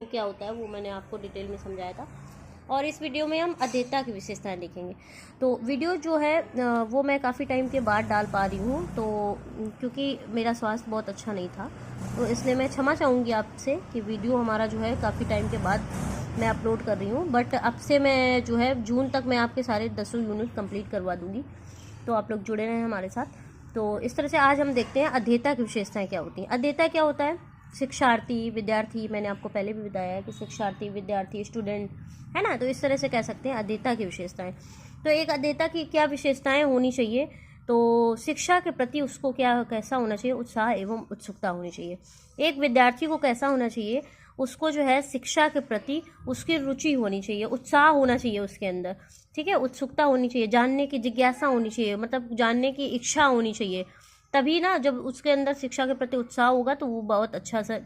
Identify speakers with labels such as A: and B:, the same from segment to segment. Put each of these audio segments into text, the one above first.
A: क्या होता है वो मैंने आपको डिटेल में समझाया था। और इस वीडियो में हम अध्येता की विशेषताएं देखेंगे। तो वीडियो जो है वो मैं काफ़ी टाइम के बाद डाल पा रही हूँ, तो क्योंकि मेरा स्वास्थ्य बहुत अच्छा नहीं था, तो इसलिए मैं क्षमा चाहूँगी आपसे कि वीडियो हमारा जो है काफ़ी टाइम के बाद मैं अपलोड कर रही हूँ। बट अब से मैं जो है जून तक मैं आपके सारे 10 यूनिट कंप्लीट करवा दूँगी, तो आप लोग जुड़े रहें हमारे साथ। तो इस तरह से आज हम देखते हैं अध्येता की विशेषताएँ क्या होती हैं। अध्येता क्या होता है? शिक्षार्थी, विद्यार्थी, मैंने आपको पहले भी बताया है कि शिक्षार्थी, विद्यार्थी, स्टूडेंट, है ना। तो इस तरह से कह सकते हैं अध्येता की विशेषताएं। तो एक अध्येता की क्या विशेषताएं होनी चाहिए? तो शिक्षा के प्रति उसको क्या कैसा होना चाहिए? उत्साह एवं उत्सुकता होनी चाहिए। एक विद्यार्थी को कैसा होना चाहिए? उसको जो है शिक्षा के प्रति उसकी रुचि होनी चाहिए, उत्साह होना चाहिए उसके अंदर, ठीक है, उत्सुकता होनी चाहिए, जानने की जिज्ञासा होनी चाहिए, मतलब जानने की इच्छा होनी चाहिए। तभी ना, जब उसके अंदर शिक्षा के प्रति उत्साह होगा तो वो बहुत अच्छा सा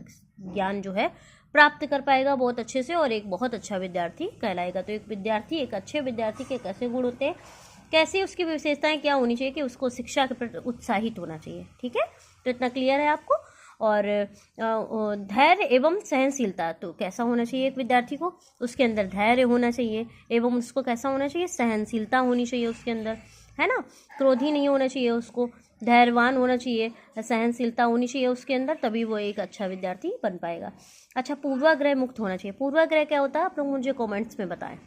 A: ज्ञान जो है प्राप्त कर पाएगा बहुत अच्छे से, और एक बहुत अच्छा विद्यार्थी कहलाएगा। तो एक विद्यार्थी, एक अच्छे विद्यार्थी के कैसे गुण होते हैं, कैसी उसकी विशेषताएं क्या होनी चाहिए कि उसको शिक्षा के प्रति उत्साहित होना चाहिए, ठीक है। तो इतना क्लियर है आपको। और धैर्य एवं सहनशीलता, तो कैसा होना चाहिए एक विद्यार्थी को? उसके अंदर धैर्य होना चाहिए, एवं उसको कैसा होना चाहिए? सहनशीलता होनी चाहिए उसके अंदर, है ना। क्रोधी नहीं होना चाहिए उसको, धैर्यवान होना चाहिए, सहनशीलता होनी चाहिए उसके अंदर, तभी वो एक अच्छा विद्यार्थी बन पाएगा। अच्छा, पूर्वाग्रह मुक्त होना चाहिए। पूर्वाग्रह क्या होता है आप लोग मुझे कमेंट्स में बताएं।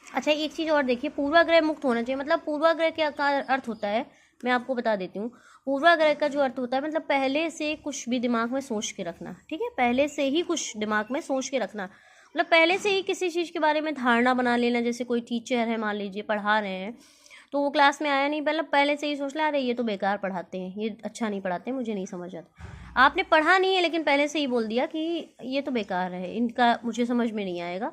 A: अच्छा, एक चीज़ और देखिए, पूर्वाग्रह मुक्त होना चाहिए, मतलब पूर्वाग्रह क्या का अर्थ होता है मैं आपको बता देती हूँ। पूर्वाग्रह का जो अर्थ होता है, मतलब पहले से कुछ भी दिमाग में सोच के रखना, ठीक है, पहले से ही कुछ दिमाग में सोच के रखना, मतलब पहले से ही किसी चीज़ के बारे में धारणा बना लेना। जैसे कोई टीचर है, मान लीजिए पढ़ा रहे हैं, तो वो क्लास में आया नहीं, मतलब पहले से ही सोच लिया अरे ये तो बेकार पढ़ाते हैं, ये अच्छा नहीं पढ़ाते हैं, मुझे नहीं समझ आता। आपने पढ़ा नहीं है लेकिन पहले से ही बोल दिया कि ये तो बेकार है, इनका मुझे समझ में नहीं आएगा,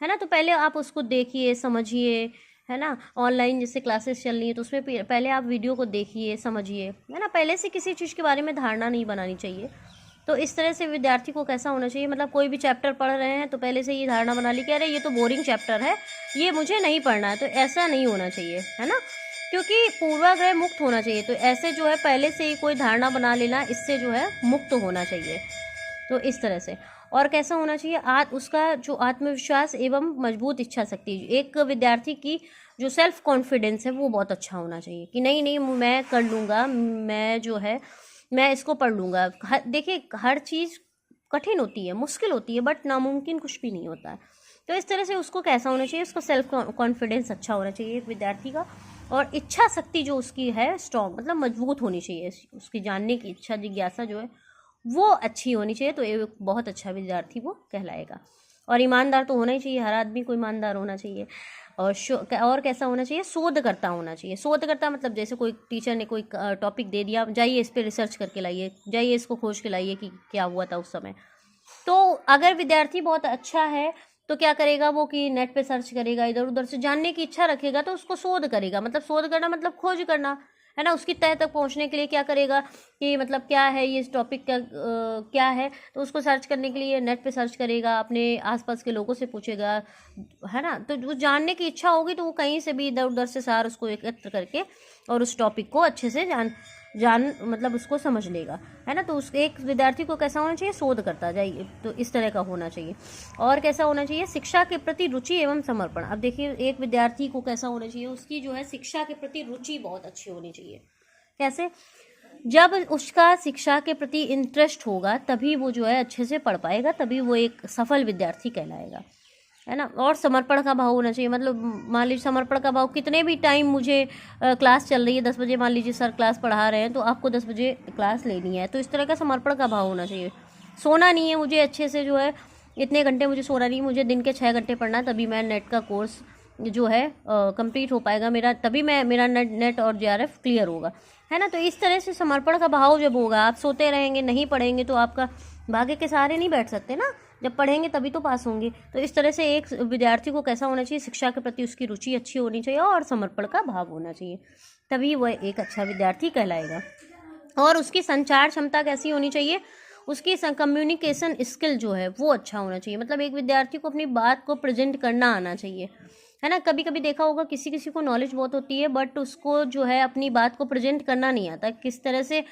A: है ना। तो पहले आप उसको देखिए, समझिए, है ना। ऑनलाइन जैसे क्लासेस चल रही है तो उसमें पहले आप वीडियो को देखिए, समझिए, है ना। पहले से किसी चीज़ के बारे में धारणा नहीं बनानी चाहिए। तो इस तरह से विद्यार्थी को कैसा होना चाहिए, मतलब कोई भी चैप्टर पढ़ रहे हैं तो पहले से ये धारणा बना ली कि अरे ये तो बोरिंग चैप्टर है, ये मुझे नहीं पढ़ना है, तो ऐसा नहीं होना चाहिए, है ना। क्योंकि पूर्वाग्रह मुक्त होना चाहिए, तो ऐसे जो है पहले से ही कोई धारणा बना लेना, इससे जो है मुक्त होना चाहिए। तो इस तरह से। और कैसा होना चाहिए? उसका जो आत्मविश्वास एवं मजबूत इच्छा शक्ति, एक विद्यार्थी की जो सेल्फ कॉन्फिडेंस है वो बहुत अच्छा होना चाहिए कि नहीं नहीं मैं कर लूँगा, मैं जो है मैं इसको पढ़ लूँगा। देखिए, हर चीज़ कठिन होती है, मुश्किल होती है, बट नामुमकिन कुछ भी नहीं होता है। तो इस तरह से उसको कैसा होना चाहिए? उसका सेल्फ कॉन्फिडेंस अच्छा होना चाहिए एक विद्यार्थी का, और इच्छा शक्ति जो उसकी है स्ट्रॉन्ग, मतलब मजबूत होनी चाहिए, उसकी जानने की इच्छा, जिज्ञासा जो है वो अच्छी होनी चाहिए, तो एक बहुत अच्छा विद्यार्थी वो कहलाएगा। और ईमानदार तो होना ही चाहिए, हर आदमी को ईमानदार होना चाहिए। और कैसा होना चाहिए? शोधकर्ता होना चाहिए। शोधकर्ता मतलब जैसे कोई टीचर ने कोई टॉपिक दे दिया, जाइए इस पर रिसर्च करके लाइए, जाइए इसको खोज के लाइए कि क्या हुआ था उस समय। तो अगर विद्यार्थी बहुत अच्छा है तो क्या करेगा वो कि नेट पे सर्च करेगा, इधर उधर से जानने की इच्छा रखेगा, तो उसको शोध करेगा, मतलब शोध करना मतलब खोज करना, है ना। उसकी तह तक पहुंचने के लिए क्या करेगा कि मतलब क्या है ये टॉपिक, क्या है, तो उसको सर्च करने के लिए नेट पे सर्च करेगा, अपने आसपास के लोगों से पूछेगा, है ना। तो वो जानने की इच्छा होगी तो वो कहीं से भी इधर उधर से सार उसको एकत्र करके और उस टॉपिक को अच्छे से जान मतलब उसको समझ लेगा, है ना। तो उस एक विद्यार्थी को कैसा होना चाहिए? शोध करता जाइए, तो इस तरह का होना चाहिए। और कैसा होना चाहिए? शिक्षा के प्रति रुचि एवं समर्पण। अब देखिए, एक विद्यार्थी को कैसा होना चाहिए? उसकी जो है शिक्षा के प्रति रुचि बहुत अच्छी होनी चाहिए। कैसे? जब उसका शिक्षा के प्रति इंटरेस्ट होगा तभी वो जो है अच्छे से पढ़ पाएगा, तभी वो एक सफल विद्यार्थी कहलाएगा, है ना। और समर्पण का भाव होना चाहिए, मतलब मान लीजिए समर्पण का भाव, कितने भी टाइम मुझे क्लास चल रही है, 10 बजे मान लीजिए सर क्लास पढ़ा रहे हैं तो आपको 10 बजे क्लास लेनी है, तो इस तरह का समर्पण का भाव होना चाहिए। सोना नहीं है मुझे, अच्छे से जो है इतने घंटे मुझे सोना नहीं, मुझे दिन के 6 घंटे पढ़ना, तभी मैं नेट का कोर्स जो है कंप्लीट हो पाएगा मेरा, तभी मेरा नेट और JRF क्लियर होगा, है ना। तो इस तरह से समर्पण का भाव जब होगा, आप सोते रहेंगे, नहीं पढ़ेंगे तो आपका भाग्य के सहारे नहीं बैठ सकते ना, जब पढ़ेंगे तभी तो पास होंगे। तो इस तरह से एक विद्यार्थी को कैसा होना चाहिए? शिक्षा के प्रति उसकी रुचि अच्छी होनी चाहिए और समर्पण का भाव होना चाहिए, तभी वह एक अच्छा विद्यार्थी कहलाएगा। और उसकी संचार क्षमता कैसी होनी चाहिए? उसकी कम्युनिकेशन स्किल जो है वो अच्छा होना चाहिए, मतलब एक विद्यार्थी को अपनी बात को प्रेजेंट करना आना चाहिए, है ना। कभी कभी देखा होगा किसी किसी को नॉलेज बहुत होती है बट उसको जो है अपनी बात को प्रेजेंट करना नहीं आता, किस तरह से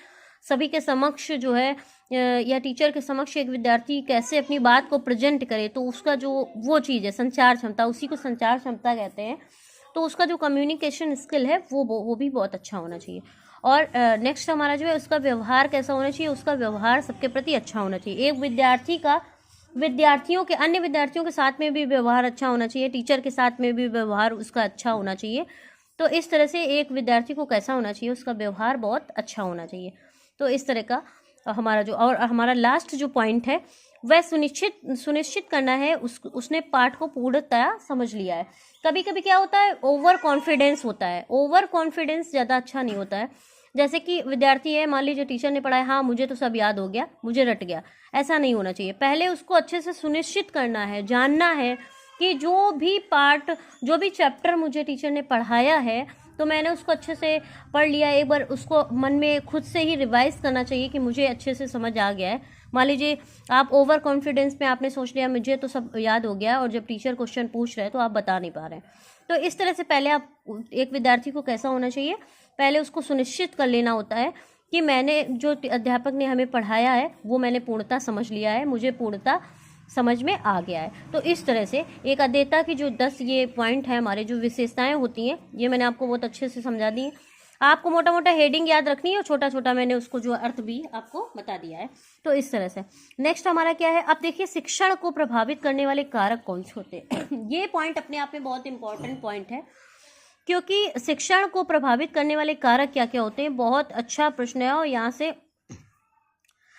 A: सभी के समक्ष जो है या टीचर के समक्ष एक विद्यार्थी कैसे अपनी बात को प्रेजेंट करे, तो उसका जो वो चीज़ है संचार क्षमता, उसी को संचार क्षमता कहते हैं। तो उसका जो कम्युनिकेशन स्किल है वो भी बहुत अच्छा होना चाहिए। और नेक्स्ट हमारा जो है उसका व्यवहार कैसा होना चाहिए, उसका व्यवहार सबके प्रति अच्छा होना चाहिए। एक विद्यार्थी का अन्य विद्यार्थियों के साथ में भी व्यवहार अच्छा होना चाहिए, टीचर के साथ में भी व्यवहार उसका अच्छा होना चाहिए। तो इस तरह से एक विद्यार्थी को कैसा होना चाहिए, उसका व्यवहार बहुत अच्छा होना चाहिए। तो इस तरह का हमारा लास्ट जो पॉइंट है वह सुनिश्चित करना है उसने पाठ को पूर्णतया समझ लिया है। कभी कभी क्या होता है, ओवर कॉन्फिडेंस होता है। ओवर कॉन्फिडेंस ज़्यादा अच्छा नहीं होता है। जैसे कि विद्यार्थी है, मान लीजिए टीचर ने पढ़ाया, हाँ मुझे तो सब याद हो गया, मुझे रट गया, ऐसा नहीं होना चाहिए। पहले उसको अच्छे से सुनिश्चित करना है, जानना है कि जो भी चैप्टर मुझे टीचर ने पढ़ाया है तो मैंने उसको अच्छे से पढ़ लिया। एक बार उसको मन में खुद से ही रिवाइज करना चाहिए कि मुझे अच्छे से समझ आ गया है। मान लीजिए आप ओवर कॉन्फिडेंस में आपने सोच लिया मुझे तो सब याद हो गया, और जब टीचर क्वेश्चन पूछ रहे हैं तो आप बता नहीं पा रहे हैं। तो इस तरह से पहले आप एक विद्यार्थी को कैसा होना चाहिए, पहले उसको सुनिश्चित कर लेना होता है कि मैंने जो अध्यापक ने हमें पढ़ाया है वो मैंने पूर्णतः समझ लिया है, मुझे पूर्णतः समझ में आ गया है। तो इस तरह से एक अध्येता की जो 10 ये पॉइंट है, हमारे जो विशेषताएं होती हैं, ये मैंने आपको बहुत अच्छे से समझा दी है। आपको मोटा मोटा हेडिंग याद रखनी है और छोटा छोटा मैंने उसको जो अर्थ भी आपको बता दिया है। तो इस तरह से नेक्स्ट हमारा क्या है, अब देखिए शिक्षण को प्रभावित करने वाले कारक कौन से होते हैं। ये पॉइंट अपने आप में बहुत इंपॉर्टेंट पॉइंट है, क्योंकि शिक्षण को प्रभावित करने वाले कारक क्या क्या होते हैं, बहुत अच्छा प्रश्न है और यहाँ से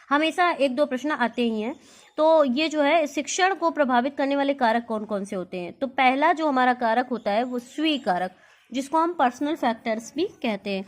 A: हमेशा 1-2 प्रश्न आते ही हैं। तो ये जो है शिक्षण को प्रभावित करने वाले कारक कौन कौन से होते हैं। तो पहला जो हमारा कारक होता है वो स्वीकारक, जिसको हम पर्सनल फैक्टर्स भी कहते हैं।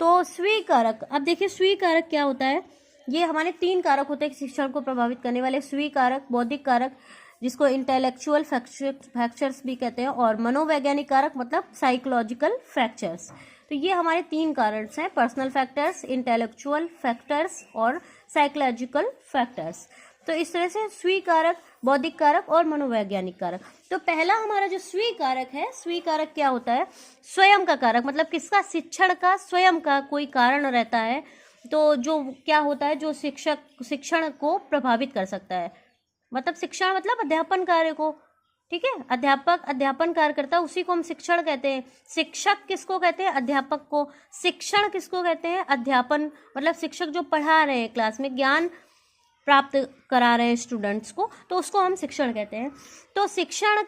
A: तो स्वीकारक, अब देखिए स्वीकारक क्या होता है, ये हमारे 3 कारक होते हैं शिक्षण को प्रभावित करने वाले। स्वीकारक, बौद्धिक कारक जिसको इंटेलेक्चुअल फैक्टर्स भी कहते हैं, और मनोवैज्ञानिक कारक मतलब साइकोलॉजिकल फैक्टर्स। तो ये हमारे 3 कारक हैं, पर्सनल फैक्टर्स, इंटेलेक्चुअल फैक्टर्स और साइकोलॉजिकल फैक्टर्स। तो इस तरह से स्वीकारक, बौद्धिक कारक और मनोवैज्ञानिक कारक। तो पहला हमारा जो स्वीकारक है, स्वीकारक क्या होता है, स्वयं का कारक, मतलब किसका, शिक्षण का स्वयं का कोई कारण रहता है। तो जो क्या होता है, जो शिक्षण को प्रभावित कर सकता है, मतलब शिक्षण मतलब अध्यापन कार्य को, ठीक है, अध्यापक अध्यापन कार्य करता है, उसी को हम शिक्षण कहते हैं। शिक्षक किसको कहते हैं, अध्यापक को। शिक्षण किसको कहते हैं, अध्यापन मतलब शिक्षक जो पढ़ा रहे हैं, क्लास में ज्ञान प्राप्त करा रहे हैं स्टूडेंट्स को, तो उसको हम शिक्षण कहते हैं। तो शिक्षण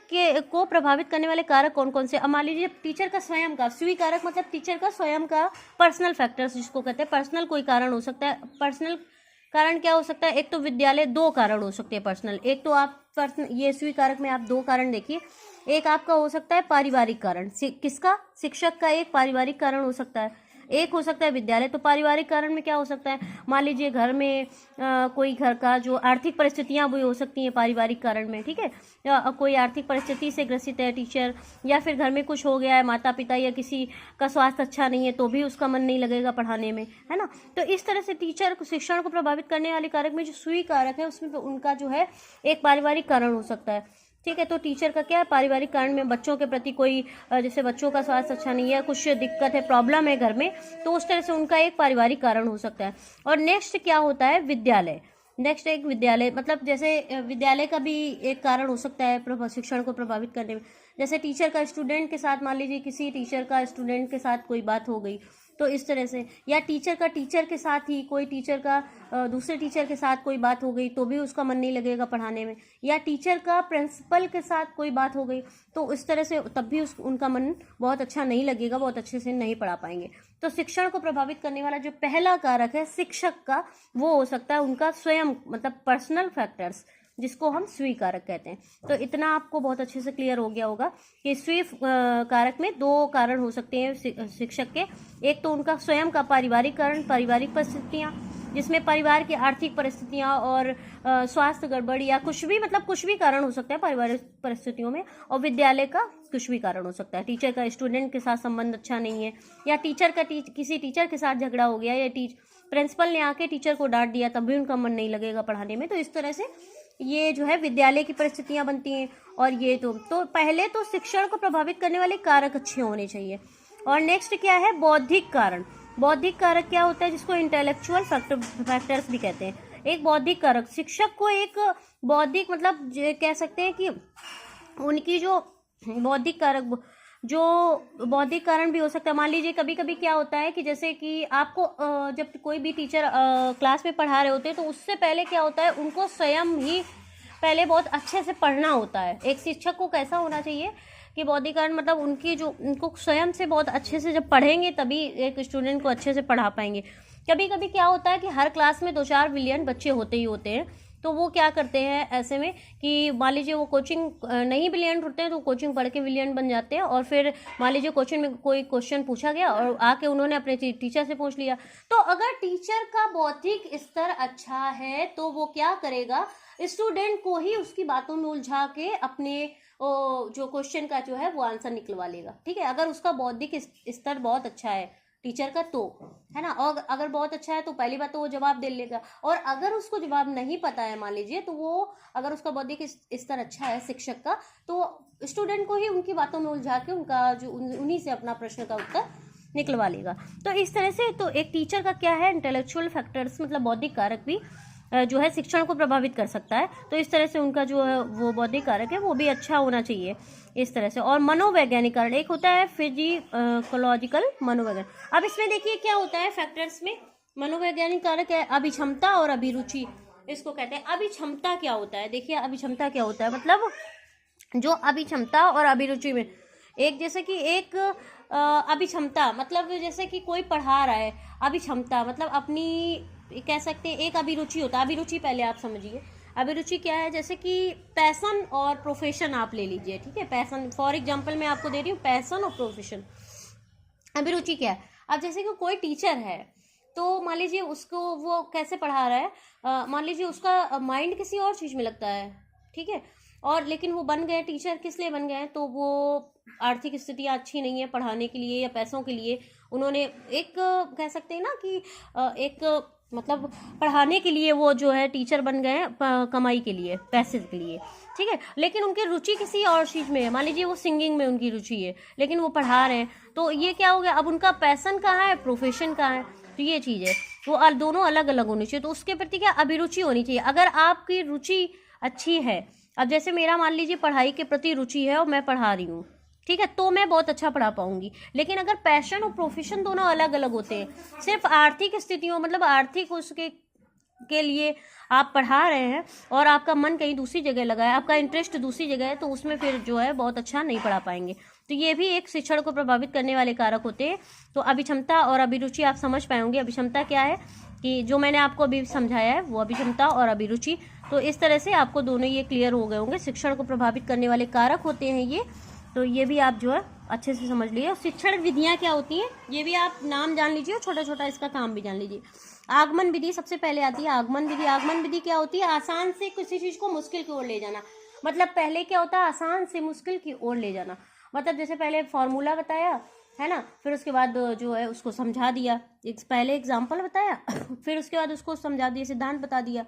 A: को प्रभावित करने वाले कारक कौन कौन से, अब मान लीजिए टीचर का स्वयं का, स्वीकारक मतलब टीचर का स्वयं का, पर्सनल फैक्टर्स जिसको कहते हैं, पर्सनल कोई कारण हो सकता है। पर्सनल कारण क्या हो सकता है, एक तो विद्यालय, 2 कारण हो सकते हैं पर्सनल। एक तो आप ये स्वीकारक में आप 2 कारण देखिए, एक आपका हो सकता है पारिवारिक कारण, किसका, शिक्षक का एक पारिवारिक कारण हो सकता है, एक हो सकता है विद्यालय। तो पारिवारिक कारण में क्या हो सकता है, मान लीजिए घर में कोई घर का जो आर्थिक परिस्थितियां वो हो सकती हैं पारिवारिक कारण में, ठीक है, या कोई आर्थिक परिस्थिति से ग्रसित है टीचर, या फिर घर में कुछ हो गया है, माता पिता या किसी का स्वास्थ्य अच्छा नहीं है तो भी उसका मन नहीं लगेगा पढ़ाने में, है ना। तो इस तरह से टीचर को, शिक्षण को प्रभावित करने वाले कारक में जो स्वीकारक है उसमें उनका जो है एक पारिवारिक कारण हो सकता है, ठीक है। तो टीचर का क्या है, पारिवारिक कारण में बच्चों के प्रति कोई जैसे बच्चों का स्वास्थ्य अच्छा नहीं है, कुछ दिक्कत है, प्रॉब्लम है घर में, तो उस तरह से उनका एक पारिवारिक कारण हो सकता है। और नेक्स्ट क्या होता है, विद्यालय। नेक्स्ट एक विद्यालय, मतलब जैसे विद्यालय का भी एक कारण हो सकता है शिक्षण को प्रभावित करने में। जैसे टीचर का स्टूडेंट के साथ, मान लीजिए किसी टीचर का स्टूडेंट के साथ कोई बात हो गई, तो इस तरह से, या टीचर का टीचर के साथ ही कोई टीचर का दूसरे टीचर के साथ कोई बात हो गई तो भी उसका मन नहीं लगेगा पढ़ाने में, या टीचर का प्रिंसिपल के साथ कोई बात हो गई तो इस तरह से तब भी उनका मन बहुत अच्छा नहीं लगेगा, बहुत अच्छे से नहीं पढ़ा पाएंगे। तो शिक्षण को प्रभावित करने वाला जो पहला कारक है शिक्षक का, वो हो सकता है उनका स्वयं, मतलब पर्सनल फैक्टर्स, जिसको हम स्वीकारक कहते हैं। तो इतना आपको बहुत अच्छे से क्लियर हो गया होगा कि कारक में 2 कारण हो सकते हैं शिक्षक के। एक तो उनका स्वयं का पारिवारिक कारण, पारिवारिक परिस्थितियां, जिसमें परिवार की आर्थिक परिस्थितियां और स्वास्थ्य गड़बड़ या कुछ भी, मतलब कुछ भी कारण हो सकता है पारिवारिक परिस्थितियों में। और विद्यालय का कुछ भी कारण हो सकता है, टीचर का स्टूडेंट के साथ संबंध अच्छा नहीं है, या टीचर का किसी टीचर के साथ झगड़ा हो गया, या प्रिंसिपल ने आके टीचर को डांट दिया तब भी उनका मन नहीं लगेगा पढ़ाने में। तो इस तरह से ये जो है विद्यालय की परिस्थितियां बनती हैं। और ये तो पहले तो शिक्षण को प्रभावित करने वाले कारक अच्छे होने चाहिए। और नेक्स्ट क्या है, बौद्धिक कारण। बौद्धिक कारक क्या होता है, जिसको इंटेलेक्चुअल फैक्टर्स भी कहते हैं। एक बौद्धिक कारक, शिक्षक को एक बौद्धिक मतलब कह सकते हैं कि उनकी जो बौद्धिक कारक, जो बौद्धिक कारण भी हो सकता है। मान लीजिए कभी कभी क्या होता है कि जैसे कि आपको जब कोई भी टीचर क्लास में पढ़ा रहे होते हैं तो उससे पहले क्या होता है, उनको स्वयं ही पहले बहुत अच्छे से पढ़ना होता है। एक शिक्षक को कैसा होना चाहिए कि बौद्धिक कारण मतलब उनकी जो उनको स्वयं से बहुत अच्छे से जब पढ़ेंगे तभी एक स्टूडेंट को अच्छे से पढ़ा पाएंगे। कभी कभी क्या होता है कि हर क्लास में 2-4 ब्रिलियंट बच्चे होते ही होते हैं, तो वो क्या करते हैं ऐसे में कि मान लीजिए वो कोचिंग नहीं ब्रिलियंट होते हैं तो कोचिंग पढ़ के ब्रिलियंट बन जाते हैं, और फिर मान लीजिए कोचिंग में कोई क्वेश्चन पूछा गया और आके उन्होंने अपने टीचर से पूछ लिया। तो अगर टीचर का बौद्धिक स्तर अच्छा है तो वो क्या करेगा, स्टूडेंट को ही उसकी बातों में उलझा के अपने जो क्वेश्चन का जो है वो आंसर निकलवा लेगा। ठीक है, अगर उसका बौद्धिक स्तर बहुत अच्छा है टीचर का तो, है ना, और अगर बहुत अच्छा है तो पहली बात तो वो जवाब दे लेगा। और अगर उसको जवाब नहीं पता है मान लीजिए, तो वो अगर उसका बौद्धिक स्तर अच्छा है शिक्षक का, तो स्टूडेंट को ही उनकी बातों में उलझा के उनका जो उन्हीं से अपना प्रश्न का उत्तर निकलवा लेगा। तो इस तरह से तो एक टीचर का क्या है, इंटेलेक्चुअल फैक्टर्स मतलब बौद्धिक कारक भी जो है शिक्षण को प्रभावित कर सकता है। तो इस तरह से उनका जो है वो बौद्धिक कारक है वो भी अच्छा होना चाहिए इस तरह से। और मनोवैज्ञानिक कारण, एक होता है फिजिकोलॉजिकल मनोवैज्ञानिक। अब इसमें देखिए क्या होता है फैक्टर्स में, मनोवैज्ञानिक कारक है अभिक्षमता और अभिरुचि, इसको कहते हैं। अभिक्षमता क्या होता है, देखिए अभिक्षमता क्या होता है, मतलब जो अभिक्षमता और अभिरुचि में एक जैसे कि एक अभिक्षमता मतलब जैसे कि कोई पढ़ा रहा है, अभिक्षमता मतलब अपनी कह सकते हैं एक अभिरुचि होता है। अभिरुचि पहले आप समझिए, अभिरुचि क्या है, जैसे कि पैशन और प्रोफेशन आप ले लीजिए। ठीक है, पैशन फॉर एग्जांपल मैं आपको दे रही हूँ, पैशन और प्रोफेशन। अभिरुचि क्या है, अब जैसे कि कोई टीचर है तो मान लीजिए उसको वो कैसे पढ़ा रहा है, मान लीजिए उसका माइंड किसी और चीज़ में लगता है। ठीक है, और लेकिन वो बन गए टीचर किस लिए बन गए, तो वो आर्थिक स्थितियाँ अच्छी नहीं है पढ़ाने के लिए या पैसों के लिए, उन्होंने एक कह सकते हैं ना कि एक मतलब पढ़ाने के लिए वो जो है टीचर बन गए कमाई के लिए, पैसे के लिए। ठीक है, लेकिन उनकी रुचि किसी और चीज़ में है, मान लीजिए वो सिंगिंग में उनकी रुचि है लेकिन वो पढ़ा रहे हैं, तो ये क्या हो गया, अब उनका पैशन कहाँ है, प्रोफेशन कहाँ है, तो ये चीज़ है। वो दोनों अलग अलग होनी चाहिए, तो उसके प्रति क्या अभिरुचि होनी चाहिए। अगर आपकी रुचि अच्छी है, अब जैसे मेरा मान लीजिए पढ़ाई के प्रति रुचि है और मैं पढ़ा रही हूँ, ठीक है, तो मैं बहुत अच्छा पढ़ा पाऊंगी। लेकिन अगर पैशन और प्रोफेशन दोनों अलग अलग होते हैं, सिर्फ आर्थिक स्थितियों मतलब आर्थिक उसके के लिए आप पढ़ा रहे हैं और आपका मन कहीं दूसरी जगह लगा है, आपका इंटरेस्ट दूसरी जगह है, तो उसमें फिर जो है बहुत अच्छा नहीं पढ़ा पाएंगे। तो ये भी एक शिक्षण को प्रभावित करने वाले कारक होते हैं। तो अभिक्षमता और अभिरुचि आप समझ पाएंगे। अभिक्षमता क्या है कि जो मैंने आपको अभी समझाया है वो अभिक्षमता और अभिरुचि। तो इस तरह से आपको दोनों ये क्लियर हो गए होंगे, शिक्षण को प्रभावित करने वाले कारक होते हैं ये। तो ये भी आप जो है अच्छे से समझ लीजिए। शिक्षण विधियाँ क्या होती हैं ये भी आप नाम जान लीजिए और छोटा छोटा इसका काम भी जान लीजिए। आगमन विधि सबसे पहले आती है, आगमन विधि। आगमन विधि क्या होती है, आसान से किसी चीज़ को मुश्किल की ओर ले जाना। मतलब पहले क्या होता है, आसान से मुश्किल की ओर ले जाना। मतलब जैसे पहले फॉर्मूला बताया है ना, फिर उसके बाद जो है उसको समझा दिया, एक पहले एग्जाम्पल बताया फिर उसके बाद उसको समझा दिया, सिद्धांत बता दिया।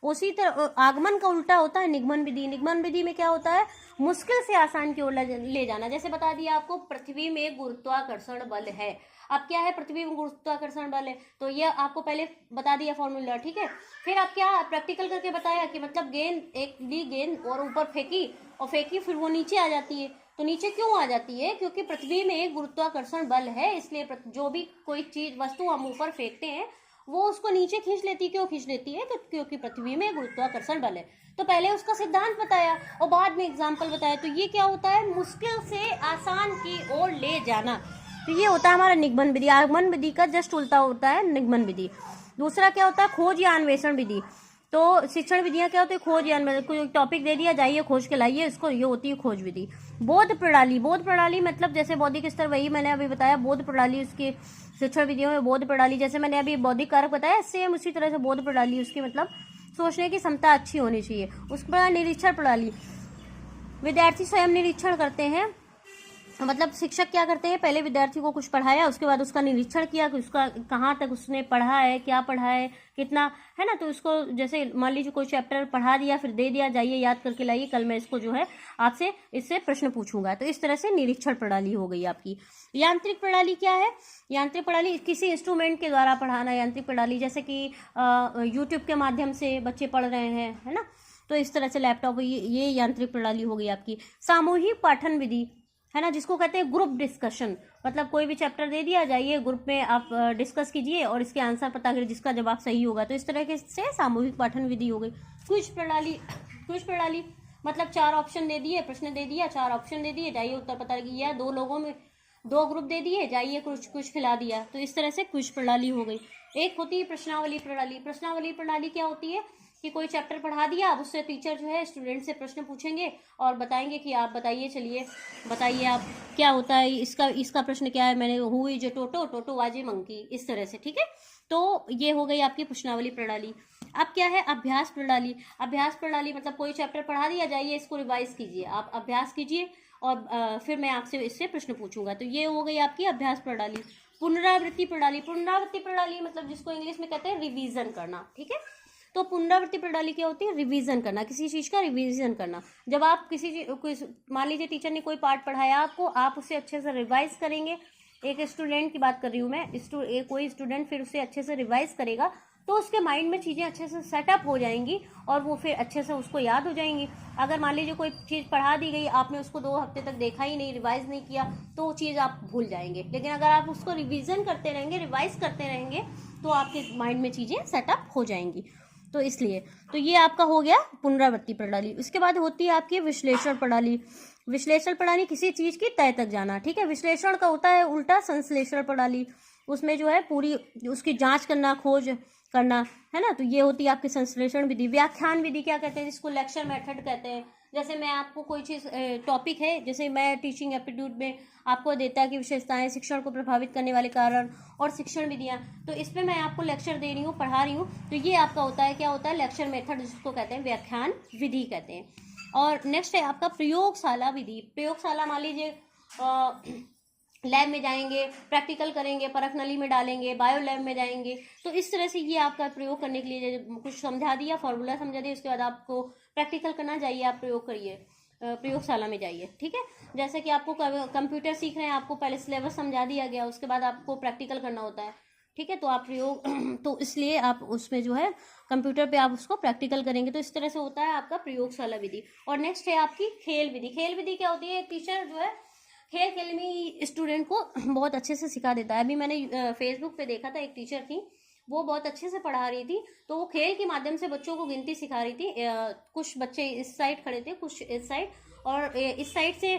A: उसी तरह आगमन का उल्टा होता है निगमन विधि। निगमन विधि में क्या होता है, मुश्किल से आसान की ओर ले जाना। जैसे बता दिया आपको पृथ्वी में गुरुत्वाकर्षण बल है। अब क्या है, पृथ्वी में गुरुत्वाकर्षण बल है, तो ये आपको पहले बता दिया फॉर्मूला। ठीक है, फिर आप क्या प्रैक्टिकल करके बताया कि मतलब गेंद एक ली गेंद और ऊपर फेंकी और फेंकी फिर वो नीचे आ जाती है। तो नीचे क्यों आ जाती है, क्योंकि पृथ्वी में एक गुरुत्वाकर्षण बल है, इसलिए जो भी कोई चीज वस्तु हम ऊपर फेंकते हैं वो उसको नीचे खींच लेती है। क्यों खींच लेती है, क्योंकि पृथ्वी में गुरुत्वाकर्षण बल है। तो पहले उसका सिद्धांत बताया और बाद में एग्जाम्पल बताया। तो ये क्या होता है, मुश्किल से आसान की ओर ले जाना। तो ये होता है हमारा निगमन विधि। आगमन विधि का जस्ट उल्टा होता है निगमन विधि। दूसरा क्या होता है, खोज या अन्वेषण विधि। तो शिक्षण विधियाँ क्या होती है, खोज या अन्वेषण। कोई टॉपिक दे दिया, जाइए खोज के लाइए इसको, ये होती है खोज विधि। बोध प्रणाली। बोध प्रणाली मतलब जैसे बौद्धिक स्तर, वही मैंने अभी बताया बोध प्रणाली। उसकी शिक्षण विधियों में बोध प्रणाली, जैसे मैंने अभी बौद्धिक कारक बताया, सेम उसी तरह से बोध प्रणाली उसकी मतलब सोचने की क्षमता अच्छी होनी चाहिए। उसके बाद निरीक्षण प्रणाली, विद्यार्थी स्वयं निरीक्षण करते हैं मतलब शिक्षक क्या करते हैं, पहले विद्यार्थी को कुछ पढ़ाया, उसके बाद उसका निरीक्षण किया कि उसका कहाँ तक उसने पढ़ा है, क्या पढ़ा है, कितना है ना। तो उसको जैसे मान लीजिए कोई चैप्टर पढ़ा दिया, फिर दे दिया, जाइए याद करके लाइए, कल मैं इसको जो है आपसे इससे प्रश्न पूछूंगा। तो इस तरह से निरीक्षण प्रणाली हो गई आपकी। यांत्रिक प्रणाली क्या है? यांत्रिक प्रणाली किसी इंस्ट्रूमेंट के द्वारा पढ़ाना। यांत्रिक प्रणाली जैसे कि यूट्यूब के माध्यम से बच्चे पढ़ रहे हैं, है ना, तो इस तरह से लैपटॉप, ये यांत्रिक प्रणाली हो गई आपकी। सामूहिक पाठन विधि, है ना, जिसको कहते हैं ग्रुप डिस्कशन। मतलब कोई भी चैप्टर दे दिया, जाइए ग्रुप में आप डिस्कस कीजिए और इसके आंसर पता करिए, जिसका जवाब सही होगा। तो इस तरह से सामूहिक पाठन विधि हो गई। क्विज प्रणाली, क्विज प्रणाली मतलब 4 ऑप्शन दे दिए, प्रश्न दे दिया, 4 ऑप्शन दे दिए, जाइए उत्तर पता कीजिए। 2 लोगों में 2 ग्रुप दे दिए, जाइए कुछ खिला दिया। तो इस तरह से क्विज प्रणाली हो गई। एक होती है प्रश्नावली प्रणाली। प्रश्नावली प्रणाली क्या होती है कि कोई चैप्टर पढ़ा दिया, अब उससे टीचर जो है स्टूडेंट से प्रश्न पूछेंगे और बताएंगे कि आप बताइए, चलिए बताइए आप क्या होता है इसका प्रश्न क्या है। मैंने who is a toto, toto was a monkey, इस तरह से, ठीक है। तो ये हो गई आपकी प्रश्नावली प्रणाली। अब क्या है? अभ्यास प्रणाली। अभ्यास प्रणाली मतलब कोई चैप्टर पढ़ा दिया, जाइए इसको रिवाइज कीजिए, आप अभ्यास कीजिए और फिर मैं आपसे इससे प्रश्न पूछूंगा। तो ये हो गई आपकी अभ्यास प्रणाली। पुनरावृत्ति प्रणाली। पुनरावृत्ति प्रणाली मतलब जिसको इंग्लिश में कहते हैं रिवीजन करना, ठीक है। तो पुनरावृत्ति प्रणाली क्या होती है? रिवीजन करना, किसी चीज का रिवीजन करना। जब आप मान लीजिए टीचर ने कोई पार्ट पढ़ाया आपको, आप उसे अच्छे से रिवाइज करेंगे। एक स्टूडेंट की बात कर रही हूँ मैं, कोई स्टूडेंट फिर उसे अच्छे से रिवाइज करेगा तो उसके माइंड में चीज़ें अच्छे से सेटअप हो जाएंगी और वो फिर अच्छे से उसको याद हो जाएंगी। अगर मान लीजिए कोई चीज़ पढ़ा दी गई, आपने उसको 2 हफ्ते तक देखा ही नहीं, रिवाइज नहीं किया, तो वो चीज़ आप भूल जाएंगे। लेकिन अगर आप उसको रिवीजन करते रहेंगे, रिवाइज करते रहेंगे, तो आपके माइंड में चीज़ें सेटअप हो जाएंगी। तो इसलिए तो ये आपका हो गया पुनरावृत्ति प्रणाली। इसके बाद होती है आपकी विश्लेषण प्रणाली। विश्लेषण प्रणाली किसी चीज की तय तक जाना, ठीक है। विश्लेषण का होता है उल्टा संश्लेषण प्रणाली, उसमें जो है पूरी उसकी जांच करना, खोज करना, है ना। तो ये होती है आपकी संश्लेषण विधि। व्याख्यान विधि क्या कहते हैं? जिसको लेक्चर मेथड कहते हैं। जैसे मैं आपको कोई चीज़ टॉपिक है, जैसे मैं टीचिंग एप्टीट्यूड में आपको देता है कि विशेषताएं, शिक्षण को प्रभावित करने वाले कारण और शिक्षण विधियां, तो इस पे मैं आपको लेक्चर दे रही हूँ, पढ़ा रही हूँ। तो ये आपका होता है, क्या होता है? लेक्चर मेथड, जिसको कहते हैं व्याख्यान विधि कहते हैं। और नेक्स्ट है आपका प्रयोगशाला विधि। प्रयोगशाला मान लीजिए लैब में जाएंगे, प्रैक्टिकल करेंगे, परख नली में डालेंगे, बायो लैब में जाएंगे। तो इस तरह से ये आपका प्रयोग करने के लिए कुछ समझा दिया, फॉर्मूला समझा दिया, उसके बाद आपको प्रैक्टिकल करना, जाइए आप प्रयोग करिए, प्रयोगशाला में जाइए, ठीक है। जैसे कि आपको कंप्यूटर सीख रहे हैं, आपको पहले सिलेबस समझा दिया गया, उसके बाद आपको प्रैक्टिकल करना होता है, ठीक है। तो आप प्रयोग तो इसलिए आप उसमें जो है कंप्यूटर पे आप उसको प्रैक्टिकल करेंगे। तो इस तरह से होता है आपका प्रयोगशाला विधि। और नेक्स्ट है आपकी खेल विधि। खेल विधि क्या होती है? एक टीचर जो है खेल में स्टूडेंट को बहुत अच्छे से सिखा देता है। अभी मैंने फेसबुक पे देखा था, एक टीचर थी, वो बहुत अच्छे से पढ़ा रही थी। तो वो खेल के माध्यम से बच्चों को गिनती सिखा रही थी। कुछ बच्चे इस साइड खड़े थे, कुछ इस साइड, और इस साइड से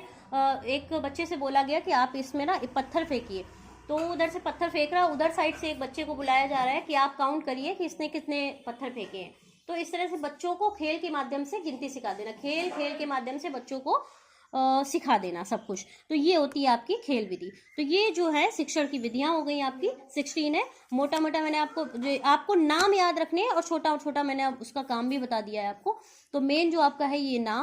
A: एक बच्चे से बोला गया कि आप इसमें ना पत्थर फेंकिए। तो उधर से पत्थर फेंक रहा, उधर साइड से एक बच्चे को बुलाया जा रहा है कि आप काउंट करिए कि इसने कितने पत्थर फेंके हैं। तो इस तरह से बच्चों को खेल के माध्यम से गिनती सिखा देना, खेल के माध्यम से बच्चों को सिखा देना सब कुछ। तो ये होती है आपकी खेल विधि। तो ये जो है शिक्षण की विधियां हो गई आपकी 16 है। मोटा मोटा मैंने आपको नाम याद रखने हैं और छोटा छोटा मैंने उसका काम भी बता दिया है आपको। तो मेन जो आपका है ये नाम